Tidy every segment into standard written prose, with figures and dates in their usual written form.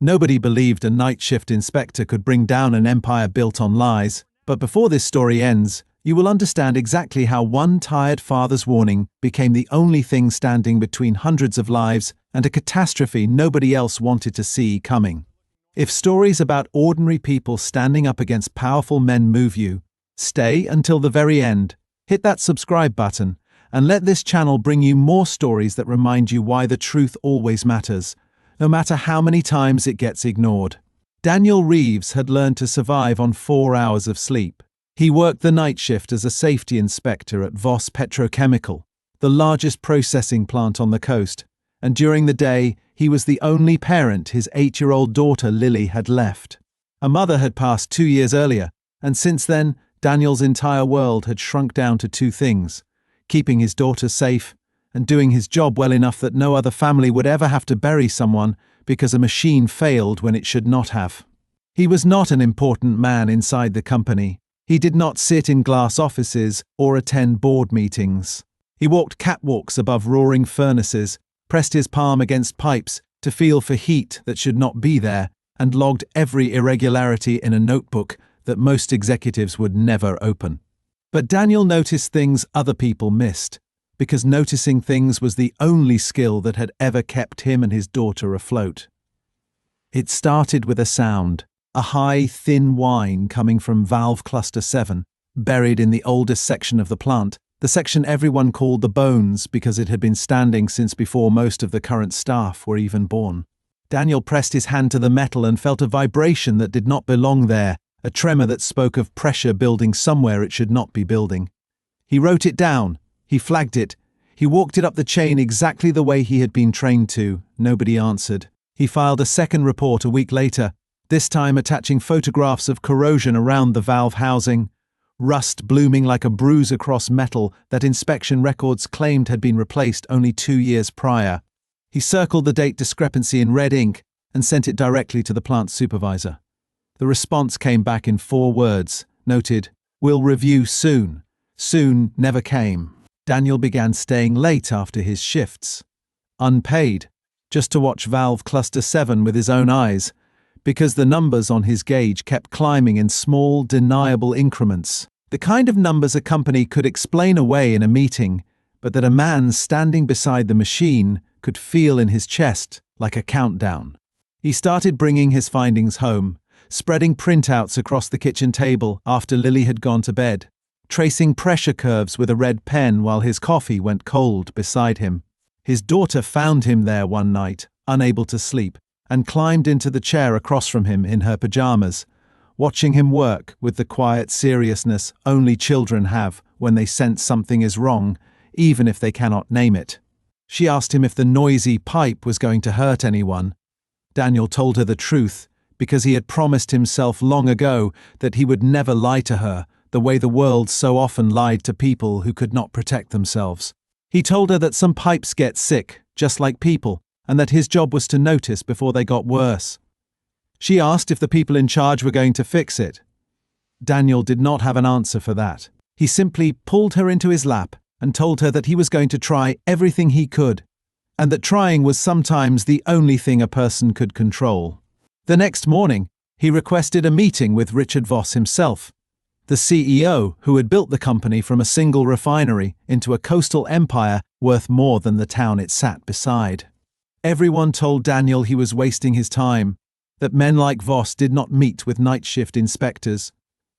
Nobody believed a night shift inspector could bring down an empire built on lies, but before this story ends, you will understand exactly how one tired father's warning became the only thing standing between hundreds of lives and a catastrophe nobody else wanted to see coming. If stories about ordinary people standing up against powerful men move you, stay until the very end, hit that subscribe button, and let this channel bring you more stories that remind you why the truth always matters, no matter how many times it gets ignored. Daniel Reeves had learned to survive on 4 hours of sleep. He worked the night shift as a safety inspector at Voss Petrochemical, the largest processing plant on the coast, and during the day, he was the only parent his 8-year-old daughter Lily had left. Her mother had passed 2 years earlier, and since then, Daniel's entire world had shrunk down to 2 things: keeping his daughter safe and doing his job well enough that no other family would ever have to bury someone because a machine failed when it should not have. He was not an important man inside the company. He did not sit in glass offices or attend board meetings. He walked catwalks above roaring furnaces, pressed his palm against pipes to feel for heat that should not be there, and logged every irregularity in a notebook that most executives would never open. But Daniel noticed things other people missed, because noticing things was the only skill that had ever kept him and his daughter afloat. It started with a sound. A high, thin whine coming from valve cluster 7, buried in the oldest section of the plant, the section everyone called the bones because it had been standing since before most of the current staff were even born. Daniel pressed his hand to the metal and felt a vibration that did not belong there, a tremor that spoke of pressure building somewhere it should not be building. He wrote it down. He flagged it. He walked it up the chain exactly the way he had been trained to. Nobody answered. He filed a second report a week later, this time attaching photographs of corrosion around the valve housing, rust blooming like a bruise across metal that inspection records claimed had been replaced only 2 years prior. He circled the date discrepancy in red ink and sent it directly to the plant supervisor. The response came back in 4 words, noted, "We'll review soon." Soon never came. Daniel began staying late after his shifts, unpaid, just to watch valve cluster 7 with his own eyes, because the numbers on his gauge kept climbing in small, deniable increments. The kind of numbers a company could explain away in a meeting, but that a man standing beside the machine could feel in his chest like a countdown. He started bringing his findings home, spreading printouts across the kitchen table after Lily had gone to bed, tracing pressure curves with a red pen while his coffee went cold beside him. His daughter found him there one night, unable to sleep, and climbed into the chair across from him in her pajamas, watching him work with the quiet seriousness only children have when they sense something is wrong, even if they cannot name it. She asked him if the noisy pipe was going to hurt anyone. Daniel told her the truth, because he had promised himself long ago that he would never lie to her, the way the world so often lied to people who could not protect themselves. He told her that some pipes get sick, just like people, and that his job was to notice before they got worse. She asked if the people in charge were going to fix it. Daniel did not have an answer for that. He simply pulled her into his lap and told her that he was going to try everything he could, and that trying was sometimes the only thing a person could control. The next morning, he requested a meeting with Richard Voss himself, the CEO who had built the company from a single refinery into a coastal empire worth more than the town it sat beside. Everyone told Daniel he was wasting his time, that men like Voss did not meet with night shift inspectors,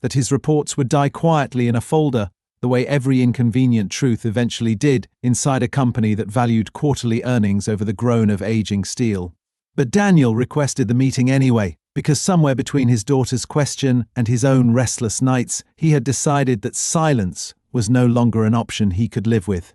that his reports would die quietly in a folder, the way every inconvenient truth eventually did inside a company that valued quarterly earnings over the groan of aging steel. But Daniel requested the meeting anyway, because somewhere between his daughter's question and his own restless nights, he had decided that silence was no longer an option he could live with.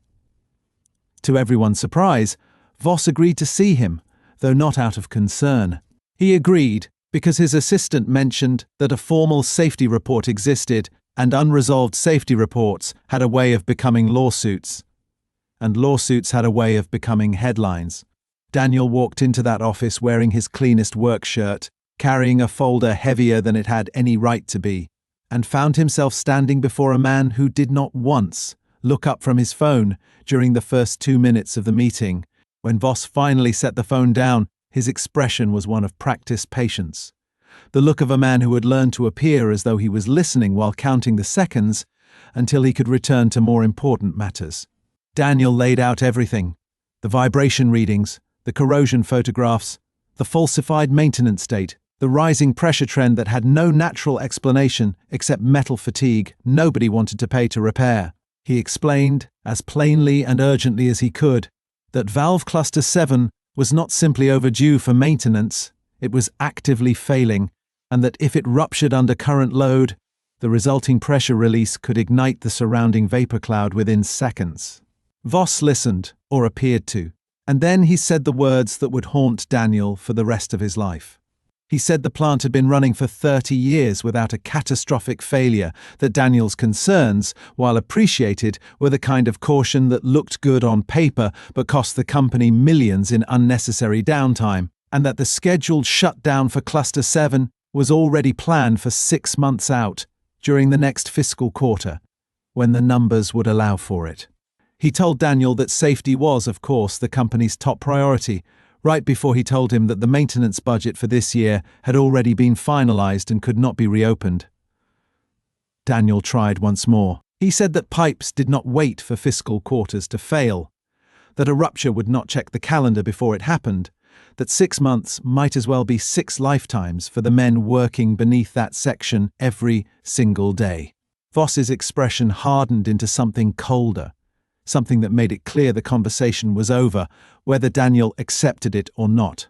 To everyone's surprise, Voss agreed to see him, though not out of concern. He agreed because his assistant mentioned that a formal safety report existed and unresolved safety reports had a way of becoming lawsuits, and lawsuits had a way of becoming headlines. Daniel walked into that office wearing his cleanest work shirt, carrying a folder heavier than it had any right to be, and found himself standing before a man who did not once look up from his phone during the first 2 minutes of the meeting. When Voss finally set the phone down, His expression was one of practiced patience, the look of a man who had learned to appear as though he was listening while counting the seconds until he could return to more important matters. Daniel laid out everything: the vibration readings, the corrosion photographs, the falsified maintenance date, the rising pressure trend that had no natural explanation except metal fatigue nobody wanted to pay to repair. He explained, as plainly and urgently as he could, that valve cluster 7 was not simply overdue for maintenance, it was actively failing, and that if it ruptured under current load, the resulting pressure release could ignite the surrounding vapor cloud within seconds. Voss listened, or appeared to, and then he said the words that would haunt Daniel for the rest of his life. He said the plant had been running for 30 years without a catastrophic failure, that Daniel's concerns, while appreciated, were the kind of caution that looked good on paper but cost the company millions in unnecessary downtime, and that the scheduled shutdown for Cluster 7 was already planned for 6 months out, during the next fiscal quarter, when the numbers would allow for it. He told Daniel that safety was, of course, the company's top priority, right before he told him that the maintenance budget for this year had already been finalized and could not be reopened. Daniel tried once more. He said that pipes did not wait for fiscal quarters to fail, that a rupture would not check the calendar before it happened, that 6 months might as well be 6 lifetimes for the men working beneath that section every single day. Voss's expression hardened into something colder, something that made it clear the conversation was over, whether Daniel accepted it or not.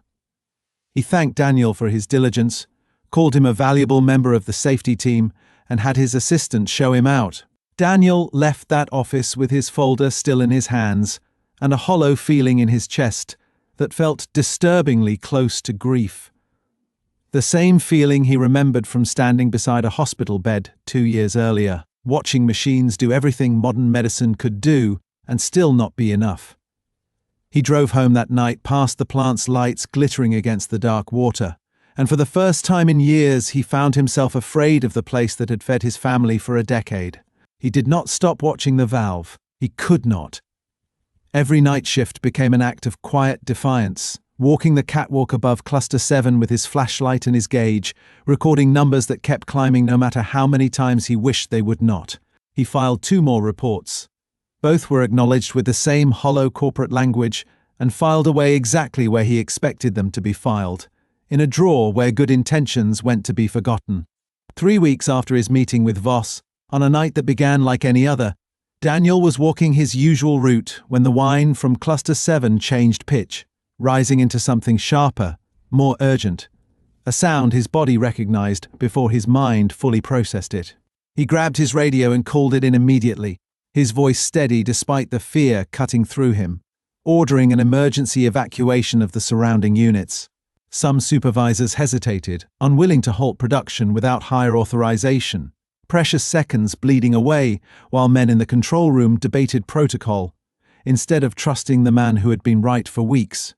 He thanked Daniel for his diligence, called him a valuable member of the safety team, and had his assistant show him out. Daniel left that office with his folder still in his hands, and a hollow feeling in his chest that felt disturbingly close to grief. The same feeling he remembered from standing beside a hospital bed 2 years earlier, watching machines do everything modern medicine could do and still not be enough. He drove home that night past the plant's lights glittering against the dark water, and for the first time in years he found himself afraid of the place that had fed his family for a decade. He did not stop watching the valve. He could not. Every night shift became an act of quiet defiance, walking the catwalk above Cluster 7 with his flashlight and his gauge, recording numbers that kept climbing no matter how many times he wished they would not. He filed 2 more reports. Both were acknowledged with the same hollow corporate language and filed away exactly where he expected them to be filed, in a drawer where good intentions went to be forgotten. 3 weeks after his meeting with Voss, on a night that began like any other, Daniel was walking his usual route when the whine from Cluster 7 changed pitch, rising into something sharper, more urgent, a sound his body recognized before his mind fully processed it. He grabbed his radio and called it in immediately, his voice steady despite the fear cutting through him, ordering an emergency evacuation of the surrounding units. Some supervisors hesitated, unwilling to halt production without higher authorization, precious seconds bleeding away while men in the control room debated protocol, instead of trusting the man who had been right for weeks.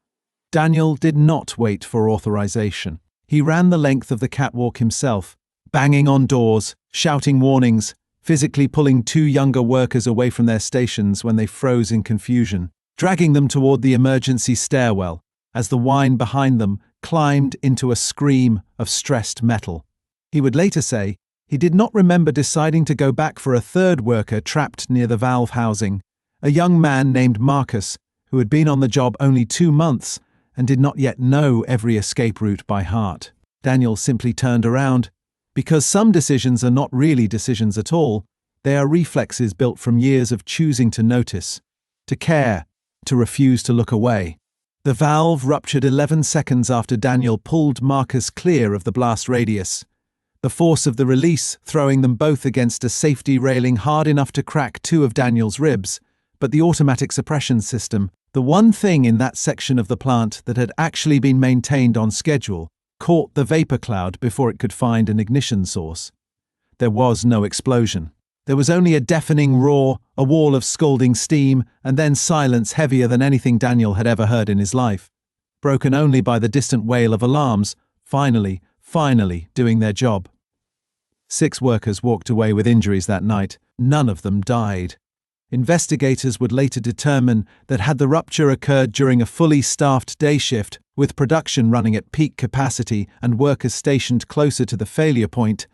Daniel did not wait for authorization. He ran the length of the catwalk himself, banging on doors, shouting warnings, physically pulling 2 younger workers away from their stations when they froze in confusion, dragging them toward the emergency stairwell as the whine behind them climbed into a scream of stressed metal. He would later say he did not remember deciding to go back for a 3rd worker trapped near the valve housing, a young man named Marcus, who had been on the job only 2 months and did not yet know every escape route by heart. Daniel simply turned around. Because some decisions are not really decisions at all, they are reflexes built from years of choosing to notice, to care, to refuse to look away. The valve ruptured 11 seconds after Daniel pulled Marcus clear of the blast radius, the force of the release throwing them both against a safety railing hard enough to crack 2 of Daniel's ribs, but the automatic suppression system, the one thing in that section of the plant that had actually been maintained on schedule, caught the vapor cloud before it could find an ignition source. There was no explosion. There was only a deafening roar, a wall of scalding steam, and then silence heavier than anything Daniel had ever heard in his life, broken only by the distant wail of alarms, finally doing their job. 6 workers walked away with injuries that night. None of them died. Investigators would later determine that had the rupture occurred during a fully staffed day shift, with production running at peak capacity and workers stationed closer to the failure point,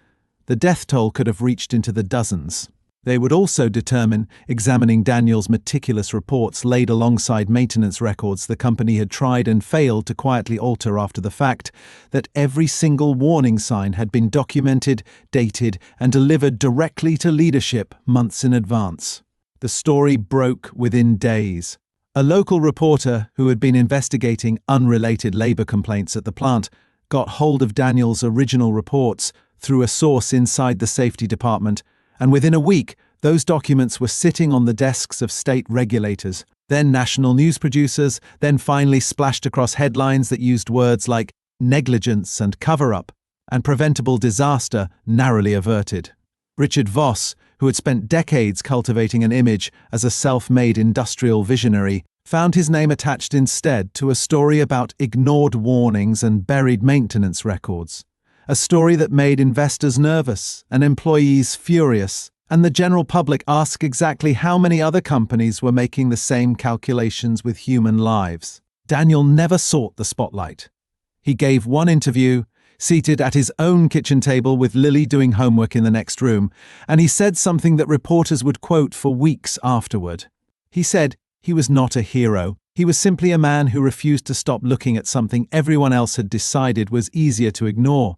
the death toll could have reached into the dozens. They would also determine, examining Daniel's meticulous reports laid alongside maintenance records the company had tried and failed to quietly alter after the fact, that every single warning sign had been documented, dated, and delivered directly to leadership months in advance. The story broke within days. A local reporter who had been investigating unrelated labor complaints at the plant got hold of Daniel's original reports through a source inside the safety department, and within a week, those documents were sitting on the desks of state regulators, then national news producers, then finally splashed across headlines that used words like negligence and cover-up, and preventable disaster narrowly averted. Richard Voss, who had spent decades cultivating an image as a self-made industrial visionary, found his name attached instead to a story about ignored warnings and buried maintenance records. A story that made investors nervous and employees furious, and the general public ask exactly how many other companies were making the same calculations with human lives. Daniel never sought the spotlight. He gave one interview, seated at his own kitchen table with Lily doing homework in the next room, and he said something that reporters would quote for weeks afterward. He said he was not a hero. He was simply a man who refused to stop looking at something everyone else had decided was easier to ignore,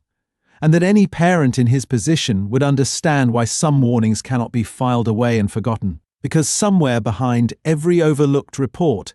and that any parent in his position would understand why some warnings cannot be filed away and forgotten, because somewhere behind every overlooked report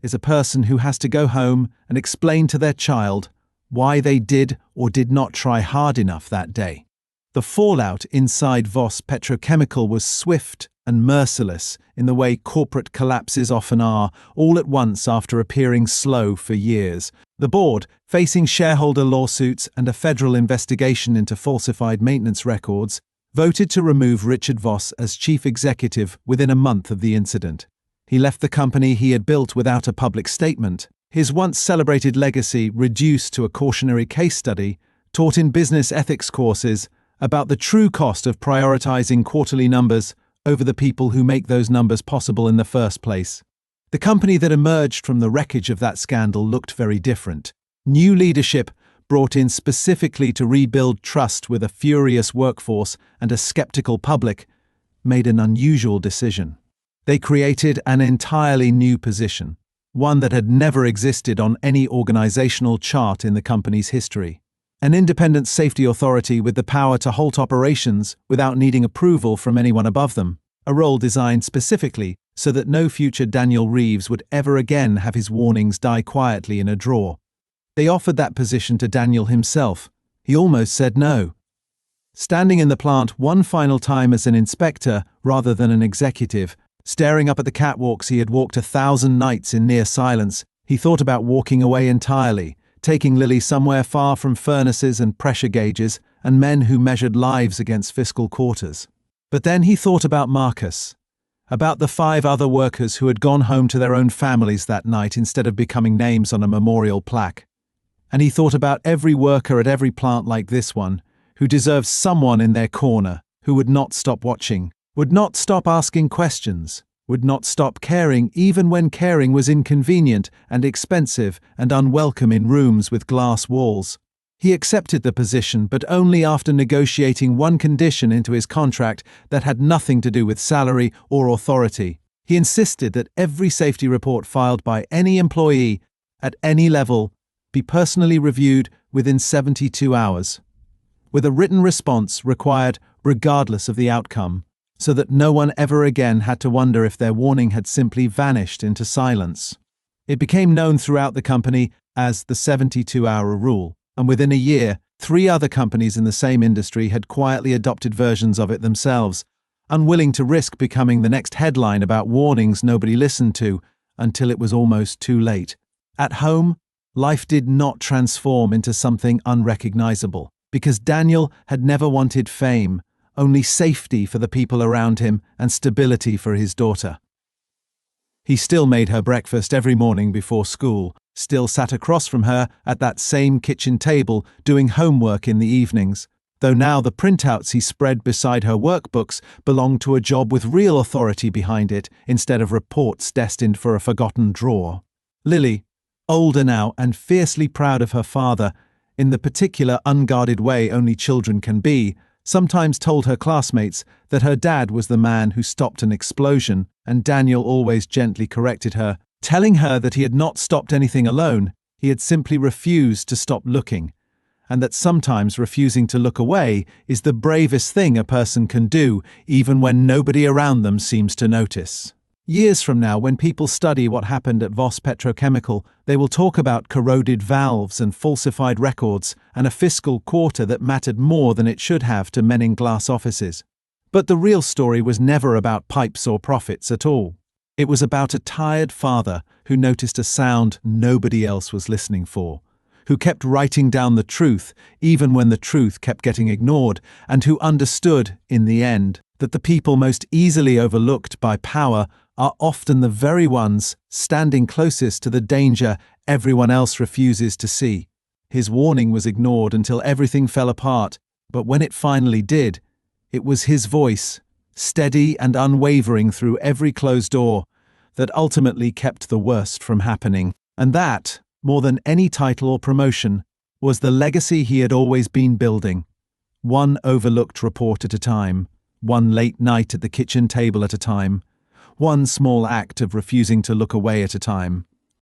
is a person who has to go home and explain to their child why they did or did not try hard enough that day. The fallout inside Voss Petrochemical was swift and merciless in the way corporate collapses often are, all at once after appearing slow for years. The board, facing shareholder lawsuits and a federal investigation into falsified maintenance records, voted to remove Richard Voss as chief executive within a month of the incident. He left the company he had built without a public statement, his once celebrated legacy reduced to a cautionary case study taught in business ethics courses about the true cost of prioritizing quarterly numbers over the people who make those numbers possible in the first place. The company that emerged from the wreckage of that scandal looked very different. New leadership, brought in specifically to rebuild trust with a furious workforce and a skeptical public, made an unusual decision. They created an entirely new position, one that had never existed on any organizational chart in the company's history. An independent safety authority with the power to halt operations without needing approval from anyone above them, a role designed specifically so that no future Daniel Reeves would ever again have his warnings die quietly in a drawer. They offered that position to Daniel himself. He almost said no. Standing in the plant one final time as an inspector rather than an executive, staring up at the catwalks he had walked 1,000 nights in near silence, he thought about walking away entirely, taking Lily somewhere far from furnaces and pressure gauges and men who measured lives against fiscal quarters. But then he thought about Marcus, about the 5 other workers who had gone home to their own families that night instead of becoming names on a memorial plaque. And he thought about every worker at every plant like this one, who deserved someone in their corner, who would not stop watching, would not stop asking questions, would not stop caring even when caring was inconvenient and expensive and unwelcome in rooms with glass walls. He accepted the position, but only after negotiating one condition into his contract that had nothing to do with salary or authority. He insisted that every safety report filed by any employee at any level be personally reviewed within 72 hours, with a written response required regardless of the outcome, so that no one ever again had to wonder if their warning had simply vanished into silence. It became known throughout the company as the 72-hour rule, and within a year, 3 other companies in the same industry had quietly adopted versions of it themselves, unwilling to risk becoming the next headline about warnings nobody listened to until it was almost too late. At home, life did not transform into something unrecognizable, because Daniel had never wanted fame, only safety for the people around him and stability for his daughter. He still made her breakfast every morning before school, still sat across from her at that same kitchen table doing homework in the evenings, though now the printouts he spread beside her workbooks belonged to a job with real authority behind it instead of reports destined for a forgotten drawer. Lily, older now and fiercely proud of her father, in the particular unguarded way only children can be, sometimes told her classmates that her dad was the man who stopped an explosion, and Daniel always gently corrected her, telling her that he had not stopped anything alone, he had simply refused to stop looking, and that sometimes refusing to look away is the bravest thing a person can do, even when nobody around them seems to notice. Years from now, when people study what happened at Voss Petrochemical, they will talk about corroded valves and falsified records and a fiscal quarter that mattered more than it should have to men in glass offices. But the real story was never about pipes or profits at all. It was about a tired father who noticed a sound nobody else was listening for, who kept writing down the truth even when the truth kept getting ignored, and who understood, in the end, that the people most easily overlooked by power are often the very ones standing closest to the danger everyone else refuses to see. His warning was ignored until everything fell apart, but when it finally did, it was his voice, steady and unwavering through every closed door, that ultimately kept the worst from happening. And that, more than any title or promotion, was the legacy he had always been building. One overlooked report at a time, one late night at the kitchen table at a time, one small act of refusing to look away at a time.